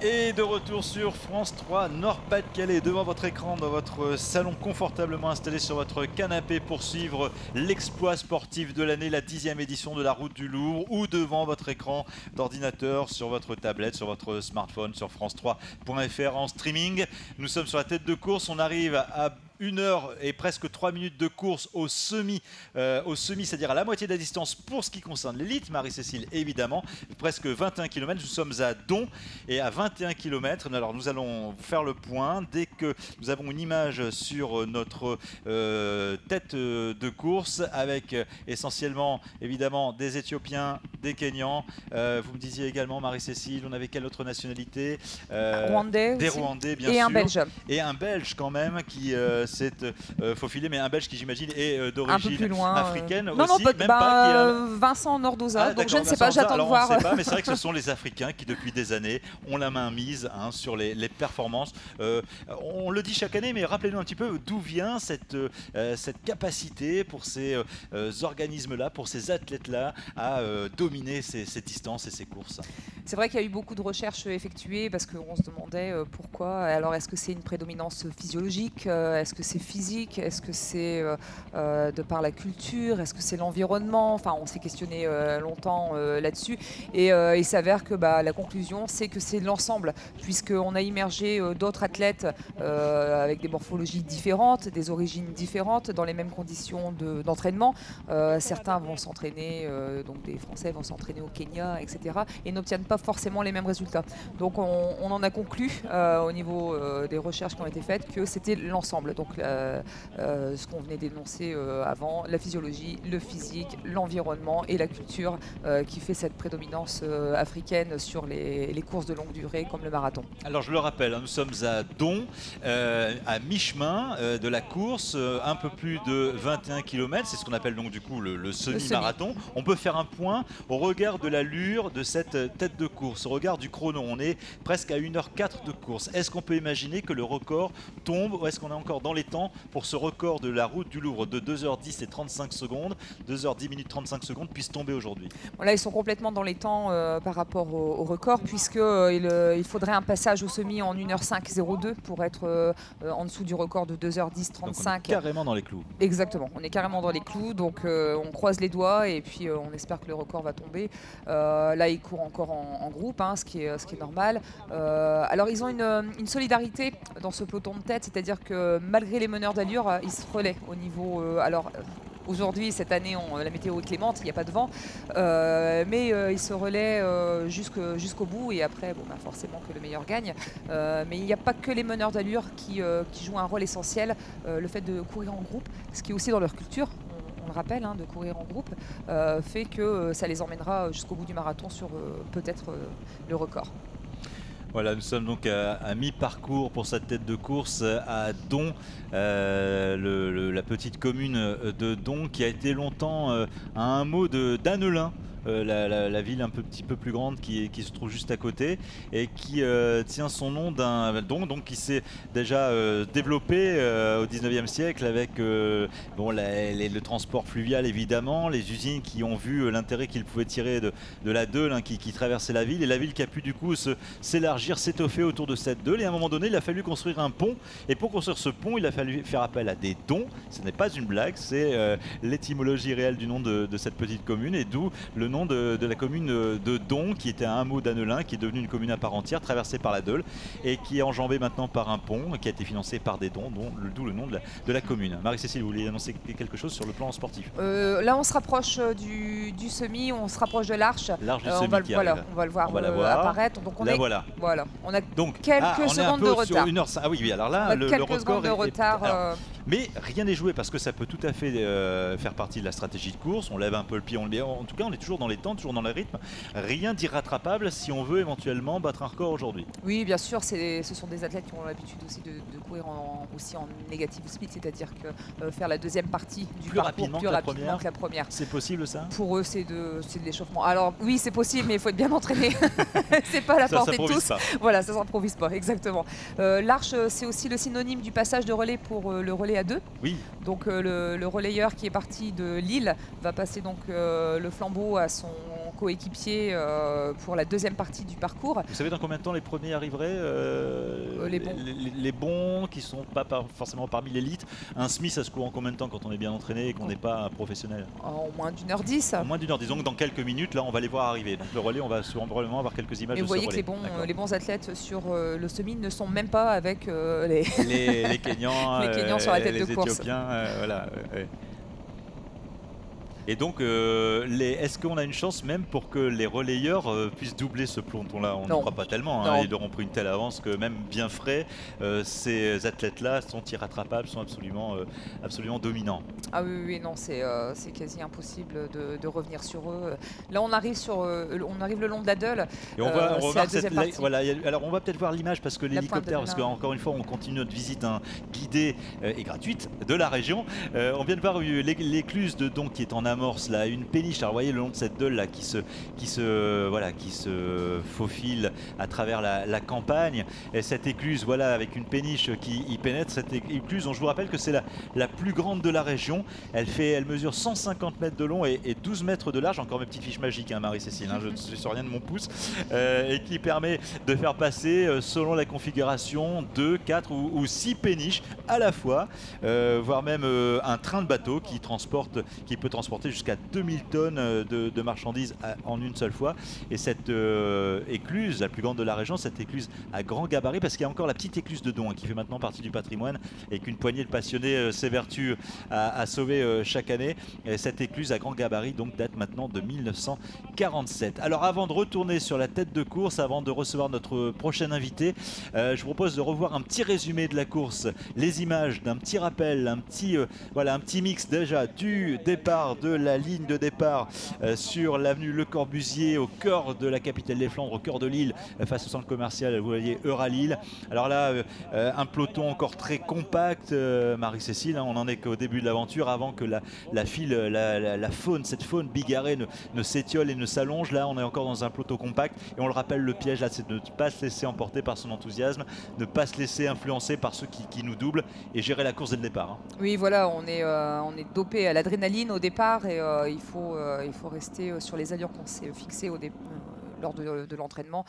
Et de retour sur France 3 Nord-Pas-de-Calais, devant votre écran, dans votre salon confortablement installé sur votre canapé pour suivre l'exploit sportif de l'année, la 10e édition de la Route du Louvre, ou devant votre écran d'ordinateur, sur votre tablette, sur votre smartphone, sur france3.fr en streaming. Nous sommes sur la tête de course, on arrive à 1 heure et presque 3 minutes de course au semi, c'est-à-dire à la moitié de la distance pour ce qui concerne l'élite. Marie-Cécile, évidemment, presque 21 km. Nous sommes à Don et à 21 km. Alors nous allons faire le point dès que nous avons une image sur notre tête de course avec essentiellement, évidemment, des Éthiopiens, des Kenyans. Vous me disiez également, Marie-Cécile, on avait quelle autre nationalité? Rwandais des aussi. Rwandais, bien et sûr. Un Belge. Et un Belge quand même qui s'est faufilé, mais un Belge qui j'imagine est d'origine africaine non, aussi. Non, même pas Vincent Nordoza, donc je ne sais Vincent pas, j'attends de voir. On ne sait pas, mais c'est vrai que ce sont les Africains qui depuis des années ont la main mise sur les performances. On le dit chaque année, mais rappelez-nous un petit peu d'où vient cette capacité pour ces organismes-là, pour ces athlètes-là à dominer ces distances et ces courses. C'est vrai qu'il y a eu beaucoup de recherches effectuées parce qu'on se demandait pourquoi. Alors, est-ce que c'est une prédominance physiologique? Est-ce que c'est physique? Est-ce que c'est de par la culture? Est-ce que c'est l'environnement? Enfin, on s'est questionné longtemps là-dessus. Et il s'avère que la conclusion, c'est que c'est l'ensemble, puisqu'on a immergé d'autres athlètes avec des morphologies différentes, des origines différentes, dans les mêmes conditions d'entraînement. Certains vont s'entraîner, donc des Français vont s'entraîner au Kenya, etc. et n'obtiennent pas forcément les mêmes résultats. Donc on en a conclu au niveau des recherches qui ont été faites que c'était l'ensemble. Donc ce qu'on venait d'énoncer avant, la physiologie, le physique, l'environnement et la culture qui fait cette prédominance africaine sur les courses de longue durée comme le marathon. Alors je le rappelle, nous sommes à Don, à mi-chemin de la course, un peu plus de 21 km, c'est ce qu'on appelle donc du coup le semi-marathon. On peut faire un point au regard de l'allure de cette tête de course, au regard du chrono. On est presque à 1h04 de course. Est-ce qu'on peut imaginer que le record tombe, ou est-ce qu'on est encore dans les temps pour ce record de la Route du Louvre de 2h10 et 35 secondes, 2h10 minutes 35 secondes puisse tomber aujourd'hui? Là, ils sont complètement dans les temps par rapport au record, puisqu'il faudrait un passage au semi en 1h05,02 pour être en dessous du record de 2h10 35. Donc on est carrément dans les clous. Exactement, on est carrément dans les clous, donc on croise les doigts et puis on espère que le record va tomber. Là, ils courent encore en groupe, ce qui est normal. Alors, ils ont une solidarité dans ce peloton de tête, c'est-à-dire que malgré les meneurs d'allure, ils se relaient au niveau... Aujourd'hui, cette année, la météo est clémente, il n'y a pas de vent, mais ils se relaient jusqu'au bout et après, forcément que le meilleur gagne. Mais il n'y a pas que les meneurs d'allure qui jouent un rôle essentiel. Le fait de courir en groupe, ce qui est aussi dans leur culture, on le rappelle, de courir en groupe, fait que ça les emmènera jusqu'au bout du marathon sur peut-être le record. Voilà, nous sommes donc à mi-parcours pour cette tête de course à Don, la petite commune de Don qui a été longtemps à un mot d'Annelin. La ville un petit peu plus grande qui se trouve juste à côté et qui tient son nom d'un don qui s'est déjà développé au 19e siècle avec le transport fluvial évidemment, les usines qui ont vu l'intérêt qu'ils pouvaient tirer de la Deule qui traversait la ville, et la ville qui a pu du coup s'élargir, s'étoffer autour de cette Deule, et à un moment donné il a fallu construire un pont, et pour construire ce pont il a fallu faire appel à des dons. Ce n'est pas une blague, c'est l'étymologie réelle du nom de cette petite commune, et d'où le nom de la commune de Don, qui était un hameau d'Annelin, qui est devenu une commune à part entière, traversée par la Deule, et qui est enjambée maintenant par un pont, qui a été financé par des dons, d'où le nom de la commune. Marie-Cécile, vous vouliez annoncer quelque chose sur le plan sportif? Là, on se rapproche du semi, on se rapproche de l'arche. L'arche du semi on va le voir apparaître. Donc on on a quelques secondes de retard. Sur 1h05. Ah oui, alors là, le record secondes de retard. Mais rien n'est joué parce que ça peut tout à fait faire partie de la stratégie de course. On lève un peu le pied, en tout cas on est toujours dans les temps, toujours dans le rythme. Rien d'irrattrapable si on veut éventuellement battre un record aujourd'hui. Oui, bien sûr, ce sont des athlètes qui ont l'habitude aussi de courir aussi en negative speed, c'est-à-dire que faire la deuxième partie du parcours plus rapidement que la première. C'est possible ça? Pour eux, c'est de l'échauffement. Alors oui, c'est possible, mais il faut être bien entraîné. C'est pas à la portée de tous. Voilà, ça s'improvise pas, exactement. L'arche, c'est aussi le synonyme du passage de relais pour le relais à deux. Oui. Donc le relayeur qui est parti de Lille va passer donc le flambeau à son coéquipiers pour la deuxième partie du parcours. Vous savez dans combien de temps les premiers arriveraient les bons qui ne sont pas forcément parmi l'élite. Un Smith, ça se court en combien de temps quand on est bien entraîné et qu'on n'est pas un professionnel? En moins d'1h10. En moins d'1h10. Donc dans quelques minutes, là, on va les voir arriver. Donc le relais, on va probablement avoir quelques images de ce relais. Et vous voyez que les bons athlètes sur le semi ne sont même pas avec les Kenyans, les Kenyans sur la tête les de course. Éthiopiens, voilà. Et donc, est-ce qu'on a une chance même pour que les relayeurs puissent doubler ce peloton-là? On ne croit pas tellement. Hein. Ils auront pris une telle avance que même bien frais, ces athlètes-là sont irrattrapables, sont absolument dominants. Ah oui, non, c'est quasi impossible de revenir sur eux. Là, on arrive le long de la Deule. Et on va revoir voilà, alors, on va peut-être voir l'image parce que l'hélicoptère, parce qu'encore une fois, on continue notre visite guidée et gratuite de la région. On vient de voir l'écluse de Don qui est en amorce là, une péniche. Alors vous voyez le long de cette Deule là qui se faufile à travers la campagne. Et cette écluse, voilà, avec une péniche qui y pénètre. Cette écluse, je vous rappelle que c'est la plus grande de la région. Elle mesure 150 mètres de long et 12 mètres de large. Encore mes petites fiches magiques, hein, Marie-Cécile, hein, je ne suis sur rien de mon pouce. Et qui permet de faire passer, selon la configuration, 2, 4 ou 6 péniches à la fois, voire même un train de bateau qui peut transporter jusqu'à 2000 tonnes de marchandises en une seule fois. Et cette écluse, la plus grande de la région, cette écluse à grand gabarit, parce qu'il y a encore la petite écluse de Don, hein, qui fait maintenant partie du patrimoine et qu'une poignée de passionnés s'évertue à sauver chaque année. Et cette écluse à grand gabarit donc date maintenant de 1947. Alors avant de retourner sur la tête de course, avant de recevoir notre prochain invité, je vous propose de revoir un petit résumé de la course, les images d'un petit rappel, un petit mix déjà du départ de la ligne de départ sur l'avenue Le Corbusier, au cœur de la capitale des Flandres, au cœur de Lille, face au centre commercial, vous voyez, Euralille. Alors là, un peloton encore très compact, Marie-Cécile, hein, on n'en est qu'au début de l'aventure, avant que la faune, cette faune bigarrée ne s'étiole et ne s'allonge. Là, on est encore dans un peloton compact, et on le rappelle, le piège là, c'est de ne pas se laisser emporter par son enthousiasme, ne pas se laisser influencer par ceux qui nous doublent, et gérer la course dès le départ. Hein. Oui, voilà, on est dopé à l'adrénaline au départ, et il faut rester sur les allures qu'on s'est fixées lors de l'entraînement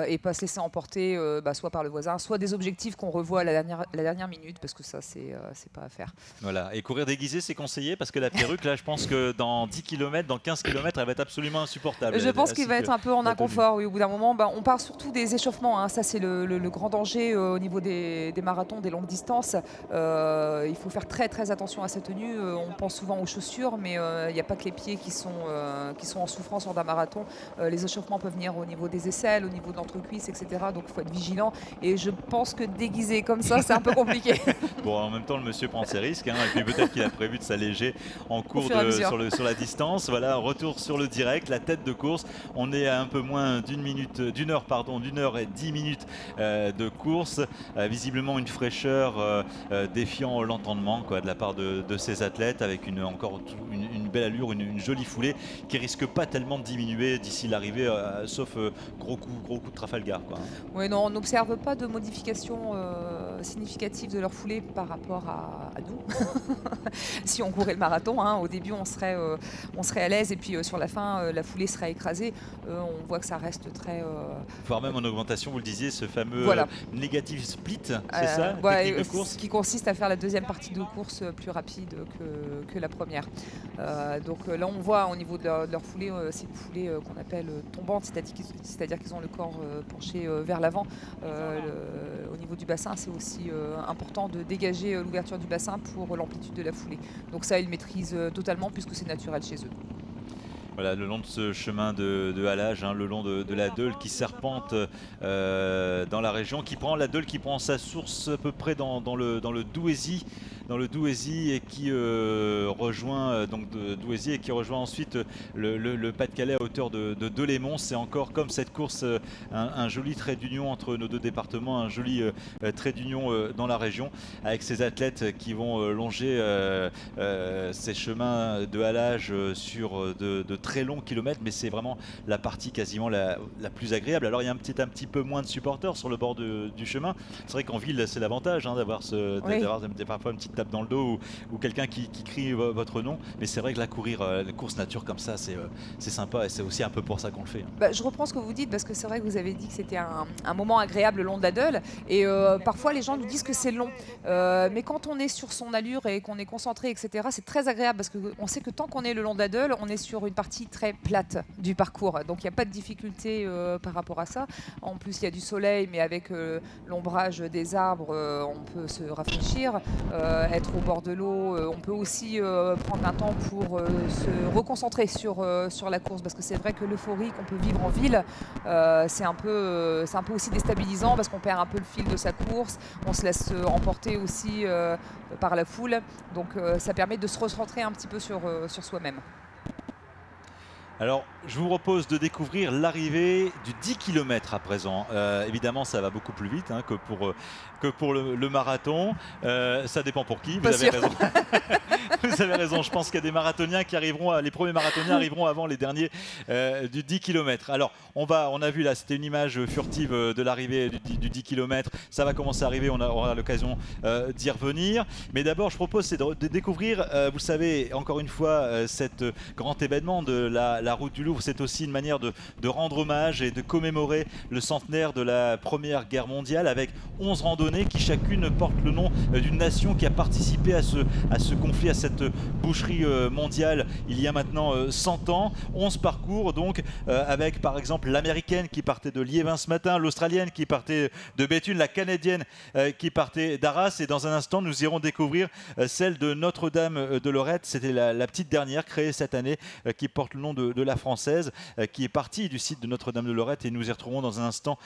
et pas se laisser emporter soit par le voisin, soit des objectifs qu'on revoit à la dernière minute, parce que ça c'est pas à faire. Voilà, et courir déguisé c'est conseillé, parce que la perruque là je pense que dans 10 km, dans 15 km elle va être absolument insupportable. Je pense qu'il va être un peu en inconfort, oui, au bout d'un moment. On part surtout des échauffements, hein. Ça c'est le grand danger au niveau des marathons, des longues distances. Il faut faire très très attention à sa tenue. On pense souvent aux chaussures, mais il n'y a pas que les pieds qui sont en souffrance lors d'un marathon. Les échauffements peuvent venir au niveau des aisselles, au niveau de l'entrecuisse, etc. Donc il faut être vigilant. Et je pense que déguisé comme ça, c'est un peu compliqué. Bon, en même temps, le monsieur prend ses risques, hein, et puis peut-être qu'il a prévu de s'alléger en cours sur la distance. Voilà, retour sur le direct, la tête de course. On est à un peu moins d'une heure et 10 minutes de course. Visiblement une fraîcheur défiant l'entendement de la part de ces athlètes, avec encore une belle allure, une jolie foulée qui risque pas tellement de diminuer d'ici l'arrivée, sauf gros coup de Trafalgar. Quoi. Oui, non, on n'observe pas de modification significative de leur foulée par rapport à nous. Si on courait le marathon, hein, au début on serait à l'aise, et puis sur la fin la foulée serait écrasée. On voit que ça reste très... Voire même en augmentation, vous le disiez, ce fameux négatif split, c'est ça, technique de course, qui consiste à faire la deuxième partie de course plus rapide que la première. Donc là on voit au niveau de leur foulée, c'est une foulée qu'on appelle tombante, c'est-à-dire qu'ils ont le corps penché vers l'avant. Au niveau du bassin, c'est aussi important de dégager l'ouverture du bassin pour l'amplitude de la foulée. Donc ça, ils maîtrisent totalement, puisque c'est naturel chez eux. Voilà, le long de ce chemin de halage, hein, le long de la Deule qui serpente dans la région, la Deule qui prend sa source à peu près dans le Douaisis, et qui rejoint Douaisis, et qui rejoint ensuite le Pas-de-Calais à hauteur de Delémont. C'est encore, comme cette course, un joli trait d'union entre nos deux départements, un joli trait d'union dans la région, avec ces athlètes qui vont longer ces chemins de halage sur de très longs kilomètres, mais c'est vraiment la partie quasiment la plus agréable. Alors il y a un petit peu moins de supporters sur le bord du chemin. C'est vrai qu'en ville c'est l'avantage, hein, d'avoir parfois une petite tape dans le dos ou quelqu'un qui crie votre nom. Mais c'est vrai que là, courir la course nature comme ça, c'est sympa et c'est aussi un peu pour ça qu'on le fait. Bah, je reprends ce que vous dites parce que c'est vrai que vous avez dit que c'était un moment agréable le long de la Deule et parfois les gens nous disent que c'est long. Mais quand on est sur son allure et qu'on est concentré, etc., c'est très agréable parce qu'on sait que tant qu'on est le long de la Deule, on est sur une partie très plate du parcours. Donc il n'y a pas de difficulté par rapport à ça. En plus, il y a du soleil, mais avec l'ombrage des arbres, on peut se rafraîchir. Être au bord de l'eau, on peut aussi prendre un temps pour se reconcentrer sur la course parce que c'est vrai que l'euphorie qu'on peut vivre en ville, c'est un peu aussi déstabilisant parce qu'on perd un peu le fil de sa course, on se laisse emporter aussi par la foule, donc ça permet de se recentrer un petit peu sur soi-même. Alors, je vous propose de découvrir l'arrivée du 10 km à présent. Évidemment, ça va beaucoup plus vite que pour le marathon. Ça dépend pour qui, vous avez raison. Vous avez raison, je pense qu'il y a des marathoniens qui arriveront, les premiers marathoniens arriveront avant les derniers du 10 km. Alors, on a vu là, c'était une image furtive de l'arrivée du 10 km. Ça va commencer à arriver, on aura l'occasion d'y revenir. Mais d'abord, je propose de découvrir, vous savez, encore une fois, cet grand événement de la route du Louvre. C'est aussi une manière de rendre hommage et de commémorer le centenaire de la Première Guerre mondiale avec 11 randonnées qui chacune portent le nom d'une nation qui a participé à ce conflit, à cette boucherie mondiale il y a maintenant 100 ans. 11 parcours donc avec par exemple l'américaine qui partait de Liévin ce matin, l'australienne qui partait de Béthune, la canadienne qui partait d'Arras, et dans un instant nous irons découvrir celle de Notre-Dame de Lorette. C'était la petite dernière créée cette année qui porte le nom de la française qui est partie du site de Notre-Dame de Lorette, et nous y retrouverons dans un instant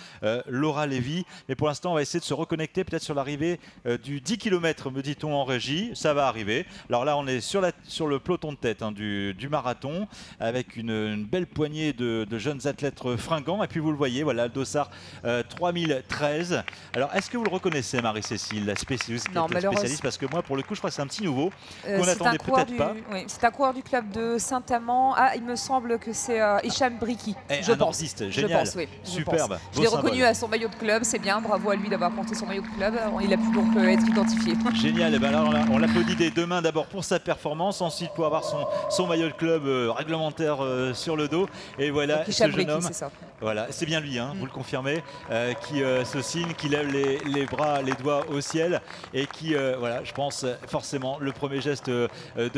Laura Lévy. Mais pour l'instant on va essayer de se reconnecter peut-être sur l'arrivée du 10 km, me dit-on en régie. Ça va arriver. Alors là on est sur le peloton de tête du marathon avec une belle poignée de jeunes athlètes fringants, et puis vous le voyez, voilà le dossard 3013. Alors est-ce que vous le reconnaissez, Marie-Cécile, la spécialiste, parce que moi pour le coup je crois que c'est un petit nouveau qu'on n'attendait peut-être pas. Oui, c'est un coureur du club de Saint-Amand. Ah, il me semble que c'est Hicham Briki, je pense. Nordiste, génial, oui, superbe. Je l'ai reconnu à son maillot de club, c'est bien, bravo à lui d'avoir porté son maillot de club. Il a pu donc être identifié. Génial, et ben alors on l'applaudit dès demain d'abord pour sa performance, ensuite pour avoir son maillot de club réglementaire sur le dos. Et voilà ce jeune homme, voilà, c'est bien lui, vous le confirmez, qui se signe, qui lève les bras, les doigts au ciel, et qui, voilà, je pense forcément le premier geste de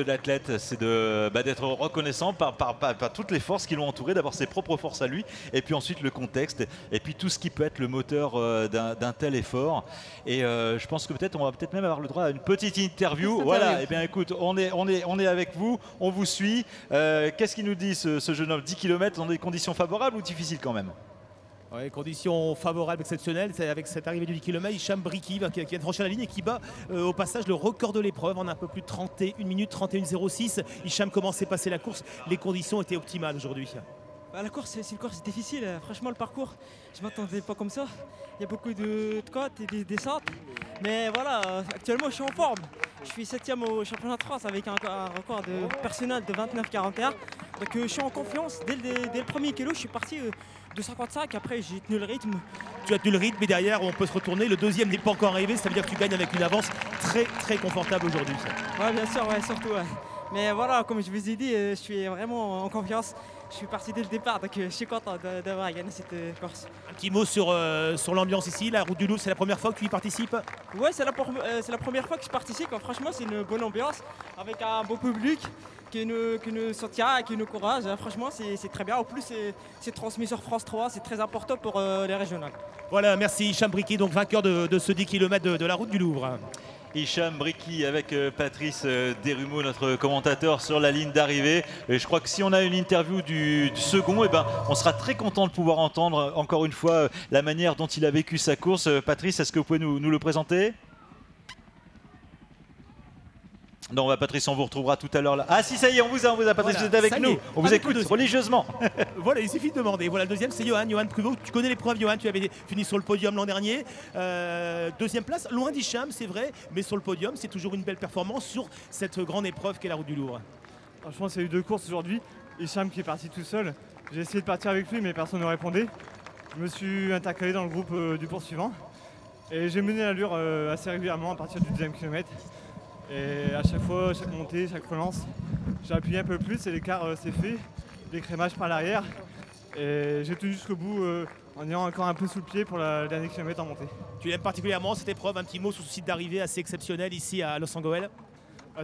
l'athlète, c'est d'être reconnaissant par toutes les forces qui l'ont entouré, d'abord ses propres forces à lui, et puis ensuite le contexte, et puis tout ce qui peut être le moteur d'un tel effort. Et je pense que on va peut-être même avoir le droit à une petite interview. Voilà, et bien écoute, on est avec vous, on vous suit. Qu'est-ce qu'il nous dit ce jeune homme? 10 km dans des conditions favorables ou difficiles quand même? Oui, conditions favorables, exceptionnelles. C'est avec cette arrivée du 10 km, Hicham Briki qui vient de franchir la ligne et qui bat au passage le record de l'épreuve en un peu plus de 31 minutes, 31,06. Hicham, comment s'est passée la course? Les conditions étaient optimales aujourd'hui. La course, c'est une course difficile. Franchement, le parcours, je ne m'attendais pas comme ça. Il y a beaucoup de côtes et des descentes. Mais voilà, actuellement, je suis en forme. Je suis 7e au championnat de France avec un record personnel de 29,41. Donc je suis en confiance. Dès le premier kilo, je suis parti de 55. Après, j'ai tenu le rythme. Tu as tenu le rythme, et derrière, on peut se retourner. Le deuxième n'est pas encore arrivé. Ça veut dire que tu gagnes avec une avance très, très confortable aujourd'hui. Oui, bien sûr, surtout. Ouais. Mais voilà, comme je vous ai dit, je suis vraiment en confiance. Je suis parti dès le départ, donc je suis content d'avoir gagné cette course. Un petit mot sur l'ambiance ici, la route du Louvre, c'est la première fois que tu y participes? Oui, c'est la première fois que je participe. Franchement, c'est une bonne ambiance, avec un beau public qui nous soutient et qui nous encourage. Franchement, c'est très bien. En plus, c'est transmis sur France 3, c'est très important pour les régionales. Voilà, merci Hicham Briki, donc vainqueur de ce 10 km de la route du Louvre. Hicham Briki avec Patrice Desrumeaux, notre commentateur sur la ligne d'arrivée. Et je crois que si on a une interview du second, on sera très content de pouvoir entendre encore une fois la manière dont il a vécu sa course. Patrice, est-ce que vous pouvez nous le présenter? Non, Patrice, on vous retrouvera tout à l'heure là. Ah si, ça y est, on vous a Patrice, voilà, vous êtes avec nous. On vous écoute religieusement. Voilà, il suffit de demander. Voilà, le deuxième, c'est Johan Pruvot. Tu connais l'épreuve, Johan, tu avais fini sur le podium l'an dernier. Deuxième place, loin d'Hicham, c'est vrai, mais sur le podium, c'est toujours une belle performance sur cette grande épreuve qu'est la route du Louvre. Je pense qu'il y a eu 2 courses aujourd'hui. Hicham qui est parti tout seul. J'ai essayé de partir avec lui, mais personne ne répondait. Je me suis intercalé dans le groupe du poursuivant. Et j'ai mené l'allure assez régulièrement à partir du 2e kilomètre. Et à chaque fois, chaque montée, chaque relance, j'ai appuyé un peu plus et l'écart s'est fait. L'écrémage par l'arrière. Et j'ai tenu jusqu'au bout en ayant encore un peu sous le pied pour le dernier kilomètre en montée. Tu aimes particulièrement cette épreuve? Un petit mot sur ce site d'arrivée assez exceptionnel ici à Los Angeles.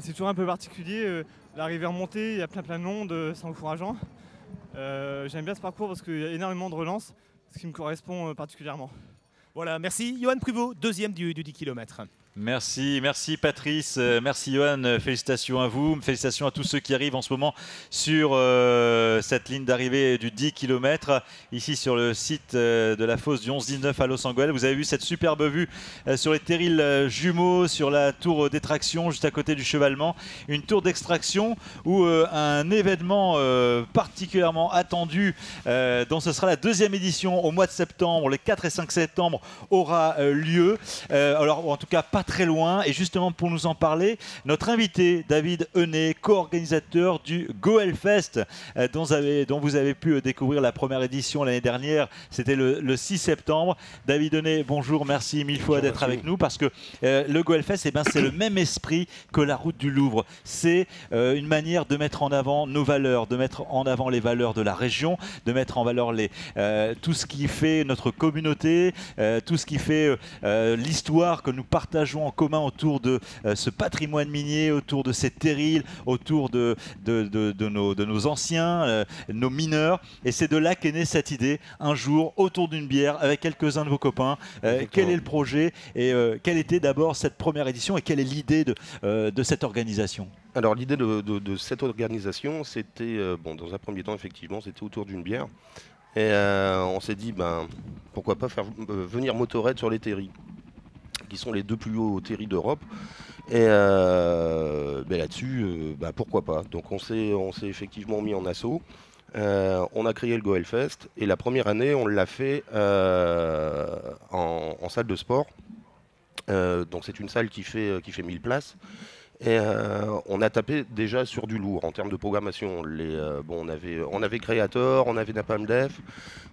C'est toujours un peu particulier. L'arrivée en montée, il y a plein de monde, c'est encourageant. J'aime bien ce parcours parce qu'il y a énormément de relances, ce qui me correspond particulièrement. Voilà, merci. Johan Pruvot, deuxième du 10 km. Merci, merci Patrice, merci Johan, félicitations à vous, félicitations à tous ceux qui arrivent en ce moment sur cette ligne d'arrivée du 10 km, ici sur le site de la fosse du 11-19 à Los Angeles. Vous avez vu cette superbe vue sur les terrils jumeaux, sur la tour d'extraction juste à côté du chevalement, une tour d'extraction où un événement particulièrement attendu, dont ce sera la deuxième édition au mois de septembre, les 4 et 5 septembre, aura lieu. Alors en tout cas pas très loin, et justement pour nous en parler, notre invité David Henné, co-organisateur du Goelfest, dont vous avez pu découvrir la première édition l'année dernière, c'était le 6 septembre. David Henné, bonjour, merci mille fois d'être avec nous, parce que le Goelfest, c'est le même esprit que la route du Louvre. C'est une manière de mettre en avant nos valeurs, de mettre en avant les valeurs de la région, de mettre en valeur tout ce qui fait notre communauté, tout ce qui fait l'histoire que nous partageons en commun autour de ce patrimoine minier, autour de ces terrils, autour de nos anciens, nos mineurs. Et c'est de là qu'est née cette idée, un jour, autour d'une bière, avec quelques-uns de vos copains. Quel est le projet et quelle était d'abord cette première édition et quelle est l'idée de cette organisation? Alors l'idée de cette organisation, c'était, dans un premier temps, effectivement, c'était autour d'une bière. Et on s'est dit, pourquoi pas faire venir Motorhead sur les terris, qui sont les deux plus hauts terris d'Europe. Et là-dessus, pourquoi pas. Donc on s'est effectivement mis en assaut. On a créé le Goelfest. Et la première année, on l'a fait en salle de sport. Donc c'est une salle qui fait 1000 places. Et on a tapé déjà sur du lourd en termes de programmation. On avait Creator, on avait Napalm Death,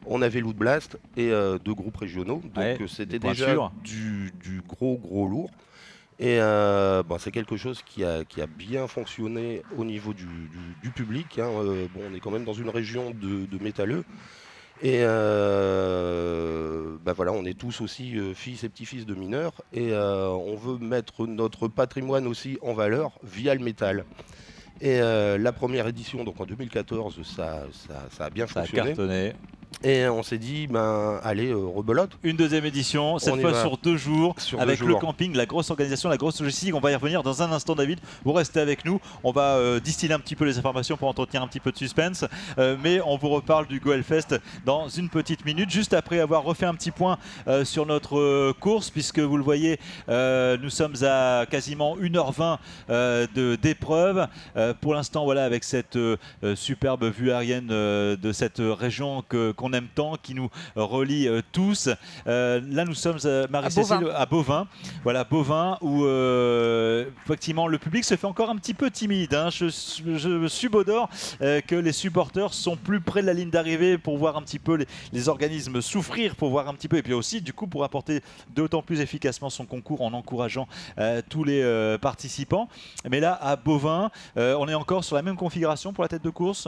on avait Loot Blast et deux groupes régionaux. Donc c'était déjà du gros lourd. Et c'est quelque chose qui a bien fonctionné au niveau du public. Hein. On est quand même dans une région de métalleux. Et on est tous aussi fils et petits-fils de mineurs et on veut mettre notre patrimoine aussi en valeur via le métal. Et la première édition, donc en 2014, ça a bien fonctionné. Ça a cartonné. Et on s'est dit, allez, rebelote. Une deuxième édition, cette fois sur 2 jours, avec le camping, la grosse organisation, la grosse logistique. On va y revenir dans un instant, David. Vous restez avec nous. On va distiller un petit peu les informations pour entretenir un petit peu de suspense. Mais on vous reparle du Goelfest dans une petite minute, juste après avoir refait un petit point sur notre course, puisque vous le voyez, nous sommes à quasiment 1h20 d'épreuve. Pour l'instant, voilà, avec cette superbe vue aérienne de cette région qu'on aime tant, qui nous relie tous. Là, nous sommes, Marie-Cécile, à Bovin. Voilà, Bovin, où effectivement le public se fait encore un petit peu timide. Hein. Je subodore que les supporters sont plus près de la ligne d'arrivée pour voir un petit peu les organismes souffrir, pour voir un petit peu, et puis aussi, du coup, pour apporter d'autant plus efficacement son concours en encourageant tous les participants. Mais là, à Bovin, on est encore sur la même configuration pour la tête de course.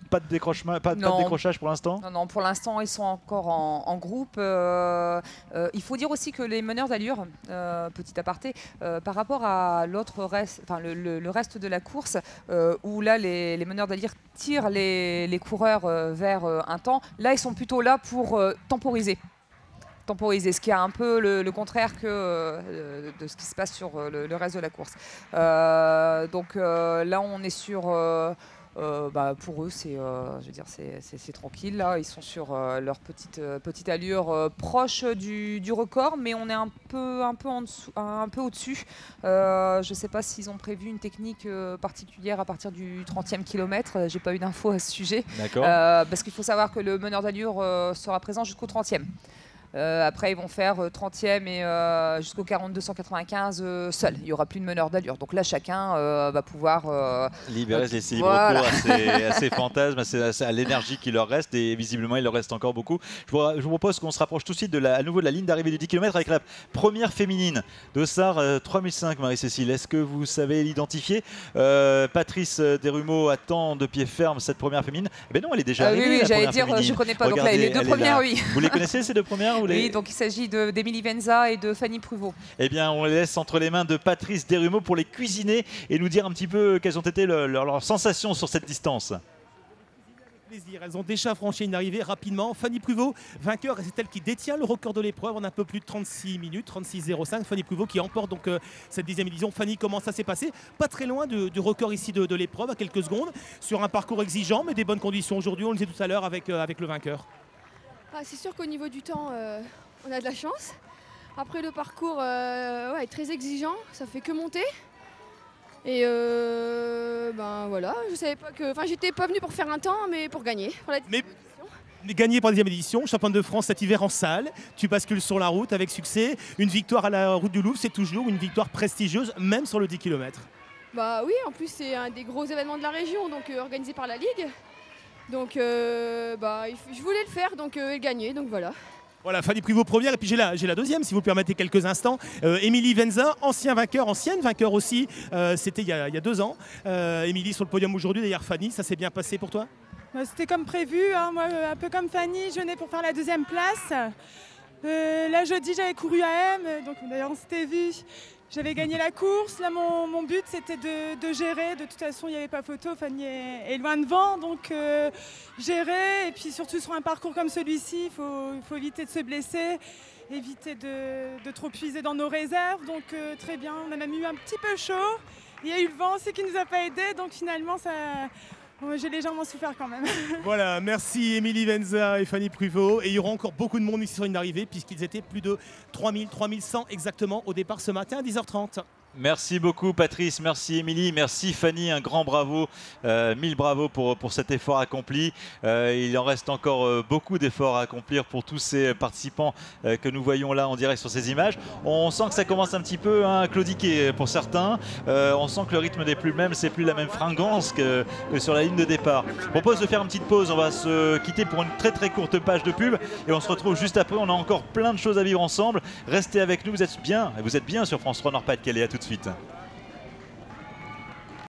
Pas de décrochage pour l'instant. Non, pour l'instant, ils sont encore en groupe. Il faut dire aussi que les meneurs d'allure, petit aparté, par rapport à le reste de la course, où là, les meneurs d'allure tirent les coureurs vers un temps, là, ils sont plutôt là pour temporiser, ce qui est un peu le contraire de ce qui se passe sur le reste de la course. Donc là, on est sur... pour eux, c'est tranquille. Là, ils sont sur leur petite allure proche du record, mais on est un peu en dessous, un peu au-dessus. Je ne sais pas s'ils ont prévu une technique particulière à partir du 30e kilomètre. J'ai pas eu d'infos à ce sujet. D'accord. Parce qu'il faut savoir que le meneur d'allure sera présent jusqu'au 30e. Après, ils vont faire 30e et jusqu'au 4295 seuls. Il n'y aura plus de meneur d'allure. Donc là, chacun va pouvoir libérer les libres voilà. cours à ces fantasmes, à l'énergie qui leur reste. Et visiblement, il leur reste encore beaucoup. Je vous propose qu'on se rapproche tout de suite à nouveau de la ligne d'arrivée du 10 km avec la première féminine. Dossard 3005, Marie-Cécile. Est-ce que vous savez l'identifier? Patrice Desrumeaux attend de pied ferme cette première féminine. Eh bien non, elle est déjà arrivée. Oui, la j'allais première dire, féminine. je ne connais pas. Regardez, Donc là, les deux premières, oui. Vous les connaissez, ces deux premières? Oui, donc il s'agit d'Émilie Venza et de Fanny Pruvot. Eh bien, on les laisse entre les mains de Patrice Desrumeaux pour les cuisiner et nous dire un petit peu quelles ont été leurs sensations sur cette distance. Plaisir. Elles ont déjà franchi une arrivée rapidement. Fanny Pruvot, vainqueur, et c'est elle qui détient le record de l'épreuve en un peu plus de 36 minutes, 36,05. Fanny Pruvot qui emporte donc cette 10e édition. Fanny, comment ça s'est passé? Pas très loin du record ici de l'épreuve, à quelques secondes, sur un parcours exigeant, mais des bonnes conditions aujourd'hui, on le disait tout à l'heure avec le vainqueur. C'est sûr qu'au niveau du temps, on a de la chance. Après, le parcours est très exigeant, ça fait que monter. Et voilà, je savais pas que. Enfin, j'étais pas venue pour faire un temps, mais pour gagner. Mais gagné pour la 10e édition, championne de France cet hiver en salle. Tu bascules sur la route avec succès. Une victoire à la route du Louvre, c'est toujours une victoire prestigieuse, même sur le 10 km. Bah oui, en plus, c'est un des gros événements de la région, donc organisé par la Ligue. Donc, je voulais le faire, donc et gagner, donc voilà. Voilà, Fanny Pruvot première, et puis j'ai la deuxième, si vous permettez quelques instants. Émilie Venza, ancienne vainqueur aussi, c'était il y a 2 ans. Émilie sur le podium aujourd'hui, d'ailleurs Fanny, ça s'est bien passé pour toi? C'était comme prévu, hein. Moi un peu comme Fanny, je venais pour faire la 2e place. Là jeudi j'avais couru à M, donc d'ailleurs on s'était vu. J'avais gagné la course, là mon but c'était de gérer, de toute façon il n'y avait pas photo, Fanny est loin devant, donc gérer, et puis surtout sur un parcours comme celui-ci, il faut éviter de se blesser, éviter de trop puiser dans nos réserves, donc très bien, on a même eu un petit peu chaud, il y a eu le vent aussi qui ne nous a pas aidés, donc finalement j'ai légèrement souffert quand même. Voilà, merci Émilie Venza et Fanny Pruvot. Et il y aura encore beaucoup de monde ici sur une arrivée, puisqu'ils étaient plus de 3100 exactement au départ ce matin à 10h30. Merci beaucoup Patrice, merci Émilie, merci Fanny, un grand bravo, 1000 bravos pour cet effort accompli. Il en reste encore beaucoup d'efforts à accomplir pour tous ces participants que nous voyons là en direct sur ces images. On sent que ça commence un petit peu à claudiquer pour certains. On sent que le rythme n'est plus le même, c'est plus la même fringance que sur la ligne de départ. Je propose de faire une petite pause, on va se quitter pour une très très courte page de pub et on se retrouve juste après. On a encore plein de choses à vivre ensemble. Restez avec nous, vous êtes bien sur France 3 Nord-Pas-de-Calais, à tout de suite.